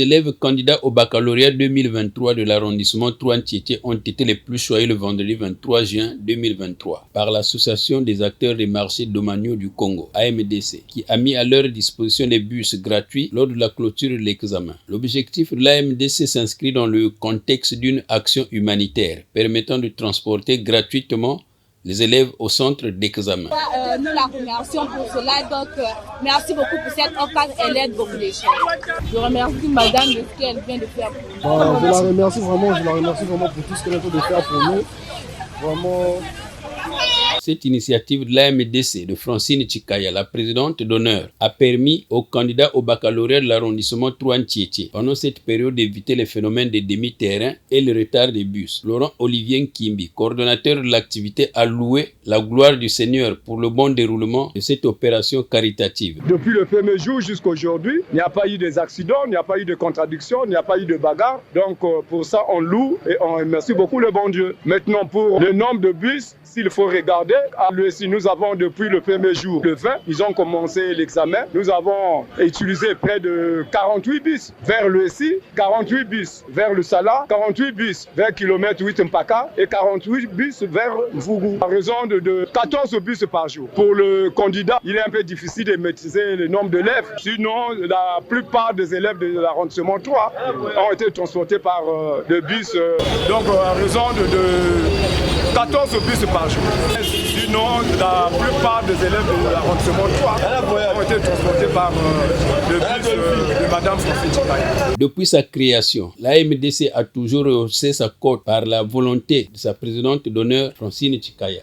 Les élèves candidats au baccalauréat 2023 de l'arrondissement Trouane-Tiétié ont été les plus choyés le vendredi 23 juin 2023 par l'Association des acteurs des marchés domaniaux du Congo, AMDC, qui a mis à leur disposition des bus gratuits lors de la clôture de l'examen. L'objectif de l'AMDC s'inscrit dans le contexte d'une action humanitaire permettant de transporter gratuitement les élèves au centre d'examen. Nous la remercions pour cela, donc merci beaucoup pour cette offre, elle aide beaucoup les gens. Je remercie madame de ce qu'elle vient de faire pour nous. Je la remercie vraiment pour tout ce qu'elle vient de faire pour nous. Vraiment. Cette initiative de l'AMDC de Francine Chikaya, la présidente d'honneur, a permis aux candidats au baccalauréat de l'arrondissement Trouane-Tiétié pendant cette période d'éviter les phénomènes de demi-terrain et le retard des bus. Laurent Olivier Kimbi, coordonnateur de l'activité, a loué la gloire du Seigneur pour le bon déroulement de cette opération caritative. Depuis le premier jour jusqu'à aujourd'hui, il n'y a pas eu des accidents, il n'y a pas eu de contradictions, il n'y a pas eu de bagarre. Donc pour ça, on loue et on remercie beaucoup le bon Dieu. Maintenant, pour le nombre de bus, s'il faut regarder, à l'ESI, nous avons depuis le premier jour, le 20, ils ont commencé l'examen. Nous avons utilisé près de 48 bus vers l'ESI, 48 bus vers le Sala, 48 bus vers km 8 Mpaka et 48 bus vers Mvougou. À raison de 14 bus par jour. Pour le candidat, il est un peu difficile de maîtriser le nombre d'élèves. Sinon, la plupart des élèves de l'arrondissement 3 ont été transportés par le bus. Donc, à raison de 14 bus par jour. Sinon, la plupart des élèves de l'arrondissement 3 ont été transportés par le bus de Madame Francine Chikaya. Depuis sa création, l'AMDC a toujours rehaussé sa cote par la volonté de sa présidente d'honneur, Francine Chikaya.